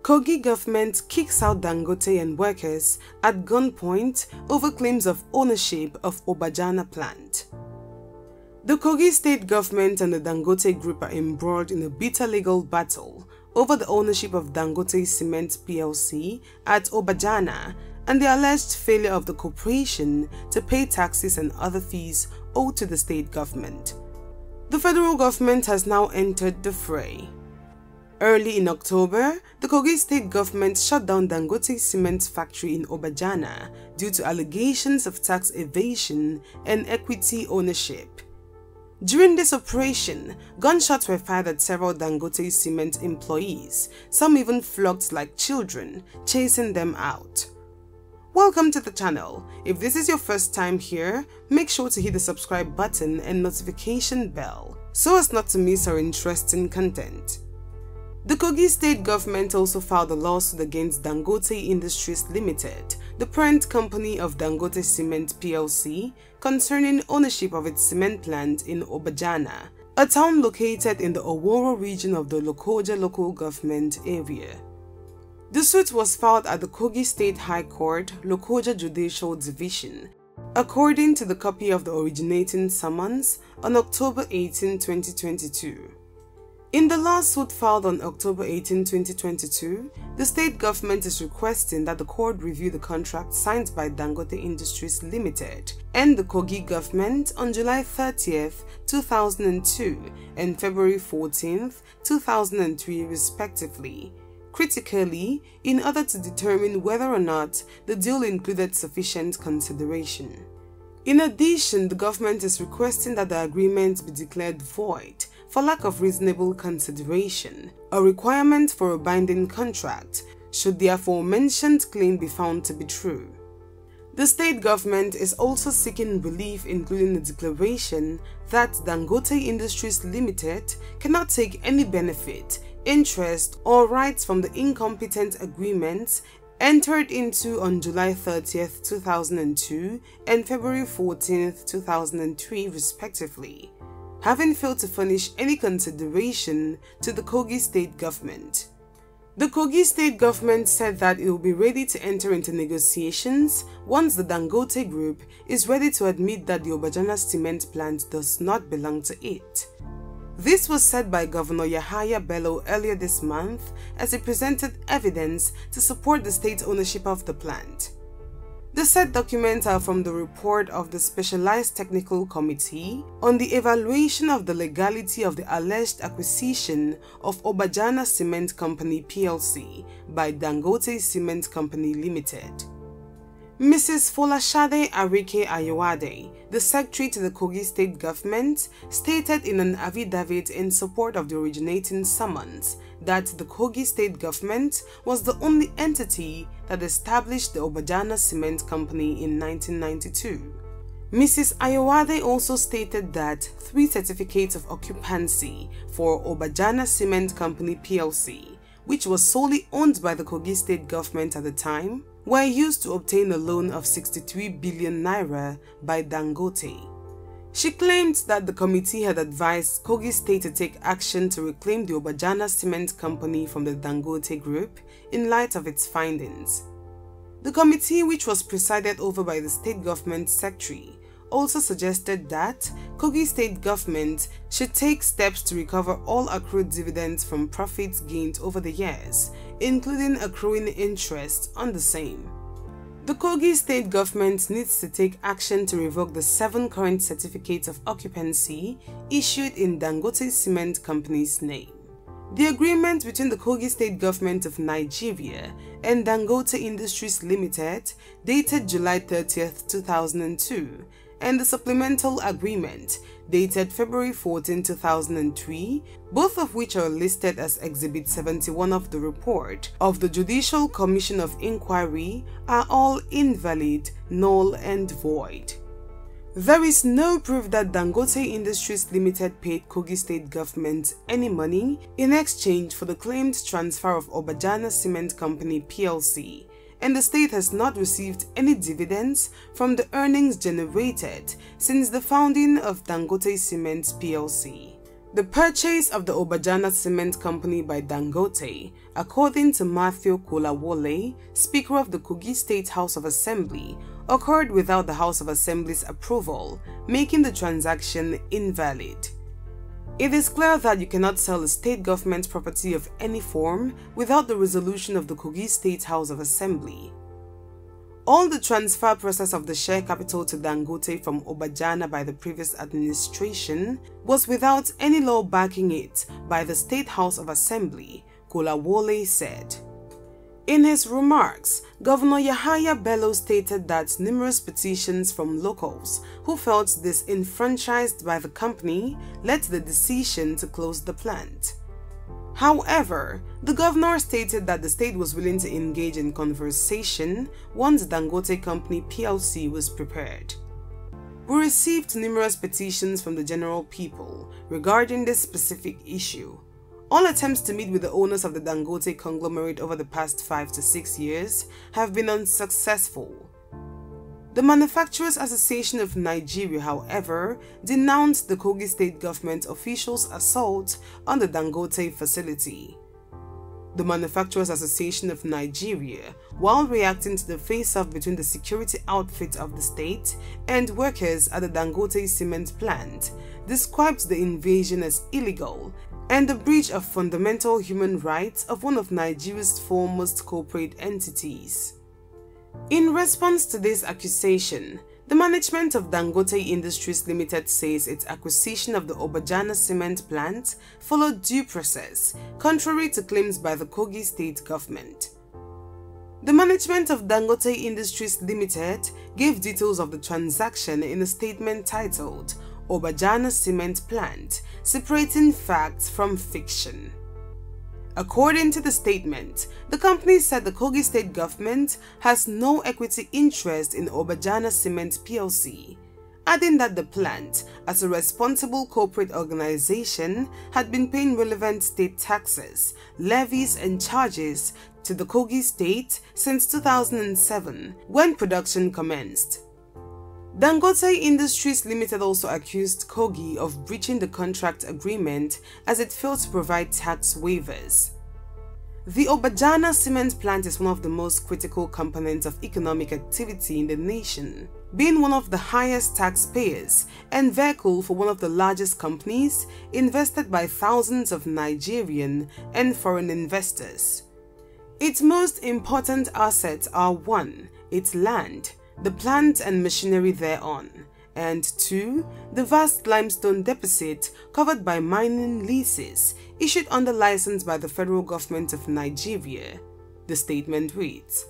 Kogi government kicks out Dangote and workers at gunpoint over claims of ownership of Obajana plant. The Kogi state government and the Dangote group are embroiled in a bitter legal battle over the ownership of Dangote Cement PLC at Obajana and the alleged failure of the corporation to pay taxes and other fees owed to the state government. The federal government has now entered the fray. Early in October, the Kogi state government shut down Dangote cement factory in Obajana due to allegations of tax evasion and equity ownership. During this operation, gunshots were fired at several Dangote cement employees, some even flocked like children, chasing them out. Welcome to the channel. If this is your first time here, make sure to hit the subscribe button and notification bell so as not to miss our interesting content. The Kogi state government also filed a lawsuit against Dangote Industries Limited, the parent company of Dangote Cement PLC, concerning ownership of its cement plant in Obajana, a town located in the Oworo region of the Lokoja local government area. The suit was filed at the Kogi State High Court, Lokoja Judicial Division, according to the copy of the originating summons on October 18, 2022. In the lawsuit filed on October 18, 2022, the state government is requesting that the court review the contract signed by Dangote Industries Limited and the Kogi government on July 30, 2002 and February 14, 2003 respectively, critically, in order to determine whether or not the deal included sufficient consideration. In addition, the government is requesting that the agreement be declared void for lack of reasonable consideration, a requirement for a binding contract, should the aforementioned claim be found to be true. The state government is also seeking relief, including the declaration that Dangote Industries Limited cannot take any benefit, interest, or rights from the incompetent agreements entered into on July 30, 2002 and February 14, 2003 respectively, having failed to furnish any consideration to the Kogi state government. The Kogi state government said that it will be ready to enter into negotiations once the Dangote group is ready to admit that the Obajana cement plant does not belong to it. This was said by Governor Yahaya Bello earlier this month as he presented evidence to support the state's ownership of the plant. The said documents are from the report of the Specialized Technical Committee on the evaluation of the legality of the alleged acquisition of Obajana Cement Company PLC by Dangote Cement Company Limited. Mrs. Folashade Arike Ayowade, the secretary to the Kogi state government, stated in an affidavit in support of the originating summons that the Kogi state government was the only entity that established the Obajana Cement Company in 1992. Mrs. Ayowade also stated that 3 certificates of occupancy for Obajana Cement Company PLC, which was solely owned by the Kogi state government at the time, were used to obtain a loan of 63 billion naira by Dangote. She claimed that the committee had advised Kogi State to take action to reclaim the Obajana Cement Company from the Dangote Group in light of its findings. The committee, which was presided over by the state government secretary, also suggested that Kogi state government should take steps to recover all accrued dividends from profits gained over the years, including accruing interest on the same. The Kogi state government needs to take action to revoke the 7 current certificates of occupancy issued in Dangote Cement Company's name. The agreement between the Kogi state government of Nigeria and Dangote Industries Limited dated July 30, 2002, and the supplemental agreement dated February 14, 2003, both of which are listed as Exhibit 71 of the report of the Judicial Commission of Inquiry, are all invalid, null and void. There is no proof that Dangote Industries Limited paid Kogi state government any money in exchange for the claimed transfer of Obajana Cement Company PLC, and the state has not received any dividends from the earnings generated since the founding of Dangote Cement PLC. The purchase of the Obajana Cement Company by Dangote, according to Matthew Kolawole, Speaker of the Kogi State House of Assembly, occurred without the House of Assembly's approval, making the transaction invalid. It is clear that you cannot sell a state government property of any form without the resolution of the Kogi State House of Assembly. All the transfer process of the share capital to Dangote from Obajana by the previous administration was without any law backing it by the State House of Assembly, Kolawole said. In his remarks, Governor Yahaya Bello stated that numerous petitions from locals who felt disenfranchised by the company led to the decision to close the plant. However, the governor stated that the state was willing to engage in conversation once Dangote Company PLC was prepared. We received numerous petitions from the general people regarding this specific issue. All attempts to meet with the owners of the Dangote conglomerate over the past 5 to 6 years have been unsuccessful. The Manufacturers Association of Nigeria, however, denounced the Kogi State government officials' assault on the Dangote facility. The Manufacturers Association of Nigeria, while reacting to the face-off between the security outfit of the state and workers at the Dangote cement plant, described the invasion as illegal and a breach of fundamental human rights of one of Nigeria's foremost corporate entities. In response to this accusation, the management of Dangote Industries Limited says its acquisition of the Obajana cement plant followed due process, contrary to claims by the Kogi State government. The management of Dangote Industries Limited gave details of the transaction in a statement titled Obajana Cement Plant, Separating Facts from Fiction. According to the statement, the company said the Kogi State government has no equity interest in Obajana Cement PLC, adding that the plant, as a responsible corporate organization, had been paying relevant state taxes, levies and charges to the Kogi State since 2007, when production commenced. Dangote Industries Limited also accused Kogi of breaching the contract agreement as it failed to provide tax waivers. The Obajana cement plant is one of the most critical components of economic activity in the nation, being one of the highest taxpayers and vehicle for one of the largest companies invested by thousands of Nigerian and foreign investors. Its most important assets are 1. Its land, the plant and machinery thereon, and 2. The vast limestone deposit covered by mining leases issued under license by the federal government of Nigeria, the statement reads.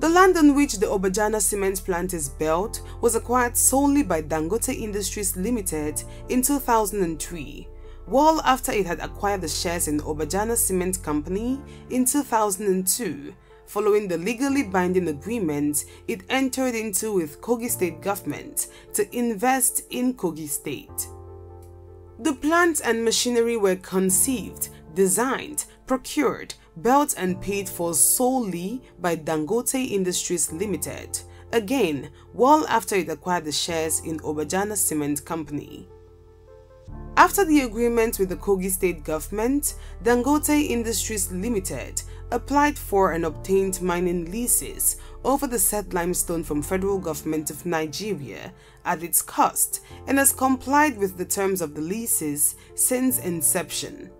The land on which the Obajana cement plant is built was acquired solely by Dangote Industries Limited in 2003, well after it had acquired the shares in Obajana Cement Company in 2002, following the legally binding agreement it entered into with Kogi State government to invest in Kogi State. The plant and machinery were conceived, designed, procured, built and paid for solely by Dangote Industries Limited, again well after it acquired the shares in Obajana Cement Company. After the agreement with the Kogi State government, Dangote Industries Limited applied for and obtained mining leases over the said limestone from federal government of Nigeria at its cost and has complied with the terms of the leases since inception.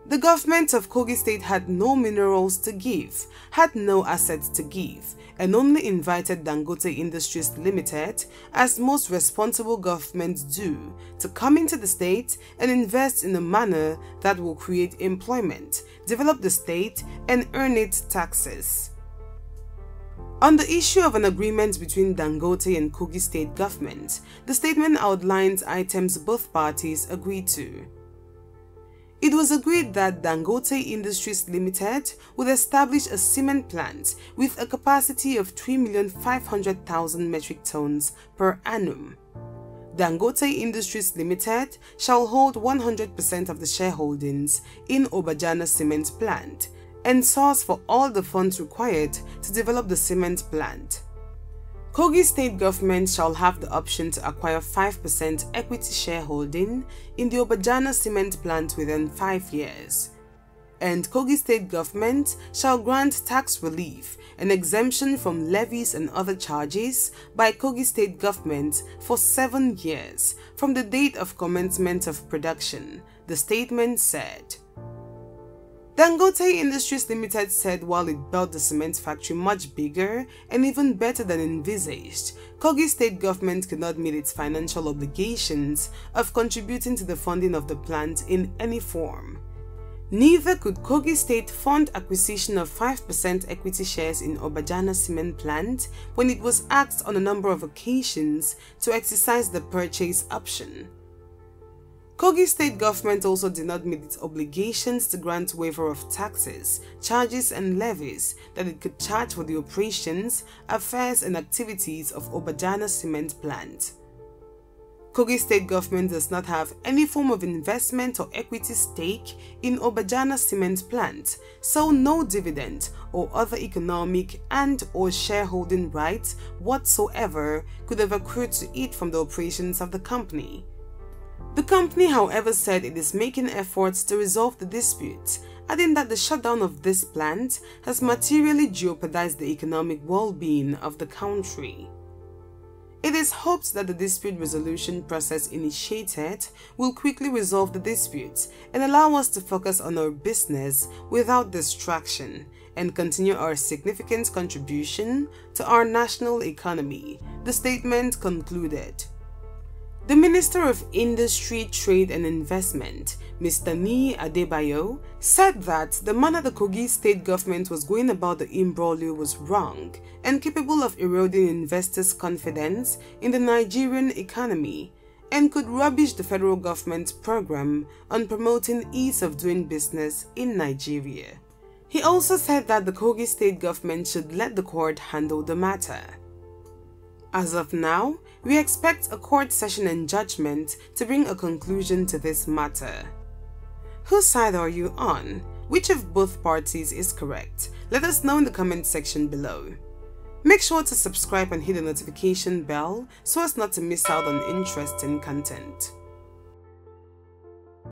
The government of Kogi State had no minerals to give, had no assets to give, and only invited Dangote Industries Limited, as most responsible governments do, to come into the state and invest in a manner that will create employment, develop the state, and earn it taxes. On the issue of an agreement between Dangote and Kogi State government, the statement outlines items both parties agreed to. It was agreed that Dangote Industries Limited would establish a cement plant with a capacity of 3,500,000 metric tons per annum. Dangote Industries Limited shall hold 100% of the shareholdings in Obajana Cement Plant and source for all the funds required to develop the cement plant. Kogi State government shall have the option to acquire 5% equity shareholding in the Obajana cement plant within 5 years. And Kogi State government shall grant tax relief and exemption from levies and other charges by Kogi State government for 7 years from the date of commencement of production, the statement said. Dangote Industries Limited said while it built the cement factory much bigger and even better than envisaged, Kogi State government could not meet its financial obligations of contributing to the funding of the plant in any form. Neither could Kogi State fund acquisition of 5% equity shares in Obajana cement plant when it was asked on a number of occasions to exercise the purchase option. Kogi State government also did not meet its obligations to grant waiver of taxes, charges and levies that it could charge for the operations, affairs and activities of Obajana cement plant. Kogi State government does not have any form of investment or equity stake in Obajana cement plant, so no dividend or other economic and/or shareholding rights whatsoever could have accrued to it from the operations of the company. The company, however, said it is making efforts to resolve the dispute, adding that the shutdown of this plant has materially jeopardized the economic well-being of the country. It is hoped that the dispute resolution process initiated will quickly resolve the dispute and allow us to focus on our business without distraction and continue our significant contribution to our national economy, the statement concluded. The Minister of Industry, Trade and Investment, Mr. Ni Adebayo, said that the manner the Kogi State government was going about the imbroglio was wrong and capable of eroding investors' confidence in the Nigerian economy and could rubbish the federal government's program on promoting ease of doing business in Nigeria. He also said that the Kogi State government should let the court handle the matter. As of now, we expect a court session and judgment to bring a conclusion to this matter. Whose side are you on? Which of both parties is correct? Let us know in the comment section below. Make sure to subscribe and hit the notification bell so as not to miss out on interesting content.